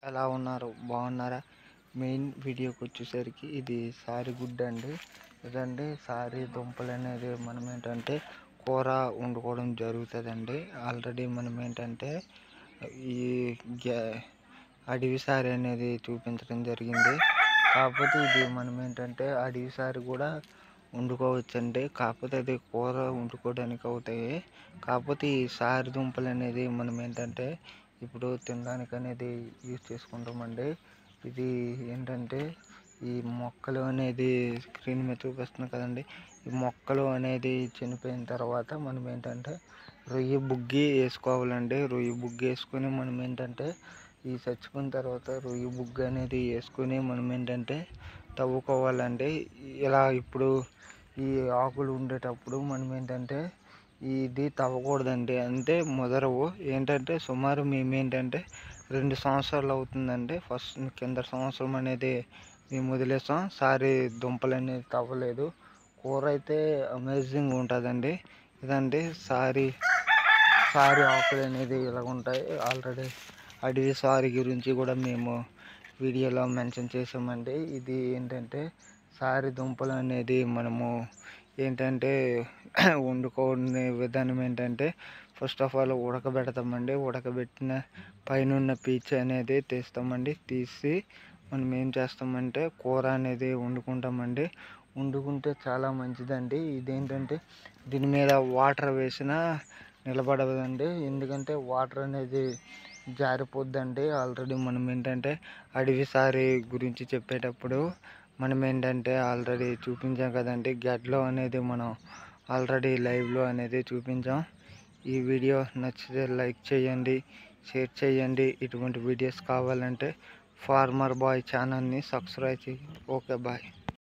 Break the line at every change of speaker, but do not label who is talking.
ఎలా ఉన్నారు? బాగున్నారా? మెయిన్ వీడియోకి వచ్చేసరికి ఇది సారీ గుడ్డ అండి. ఇదండి సారీ దుంపలు అనేది మనం ఏంటంటే కూర వండుకోవడం జరుగుతుందండి. ఆల్రెడీ మనం ఏంటంటే ఈ అడవి సారీ అనేది చూపించడం జరిగింది. కాకపోతే ఇది మనం ఏంటంటే అడవి సారీ కూడా వండుకోవచ్చండి. కాకపోతే అది కూర వండుకోవడానికి అవుతాయి. కాకపోతే ఈ సారీ దుంపలు అనేది మనం ఏంటంటే ఇప్పుడు తినడానికి అనేది యూజ్ చేసుకుంటామండి. ఇది ఏంటంటే ఈ మొక్కలు అనేది స్క్రీన్ మీద చూపిస్తుంది కదండి. ఈ మొక్కలు అనేది చనిపోయిన తర్వాత మనం ఏంటంటే రొయ్యి బుగ్గి వేసుకోవాలండి. రొయ్యి బుగ్గి వేసుకొని మనం ఏంటంటే ఈ చచ్చిపోయిన తర్వాత రొయ్యి బుగ్గి అనేది వేసుకొని మనం ఏంటంటే తవ్వుకోవాలండి. ఇలా ఇప్పుడు ఈ ఆకులు ఉండేటప్పుడు మనం ఏంటంటే ఇది తవ్వకూడదండి. అంటే మొదలవు ఏంటంటే సుమారు మేము ఏంటంటే 2 సంవత్సరాలు అవుతుందండి. ఫస్ట్ కింద సంవత్సరం అనేది మేము వదిలేసాం. సారీ దుంపలు అనేది తవ్వలేదు. కూర అయితే అమేజింగ్ ఉంటుందండి. ఇదండి సారీ ఆకులు అనేది ఇలాగ ఉంటాయి. ఆల్రెడీ అడవి సారీ గురించి కూడా మేము వీడియోలో మెన్షన్ చేసామండి. ఇది ఏంటంటే సారీ దుంపలు అనేది మనము ఏంటంటే వండుకునే విధానం ఏంటంటే ఫస్ట్ ఆఫ్ ఆల్ ఉడకబెడతామండి. ఉడకబెట్టిన పైన పీచు అనేది తీస్తామండి. తీసి మనం ఏం చేస్తామంటే కూర అనేది వండుకుంటామండి. వండుకుంటే చాలా మంచిదండి. ఇదేంటంటే దీని మీద వాటర్ వేసినా నిలబడదండి. ఎందుకంటే వాటర్ అనేది జారిపోద్దండి. ఆల్రెడీ మనం ఏంటంటే అడవి సారీ గురించి చెప్పేటప్పుడు మనం ఏంటంటే ఆల్రెడీ చూపించాం కదండి. గడ్లో అనేది మనం ఆల్రెడీ లైవ్లో అనేది చూపించాం. ఈ వీడియో నచ్చితే లైక్ చేయండి, షేర్ చేయండి. ఇటువంటి వీడియోస్ కావాలంటే ఫార్మర్ బాయ్ ఛానల్ని సబ్స్క్రైబ్ చేయండి. Okay bye.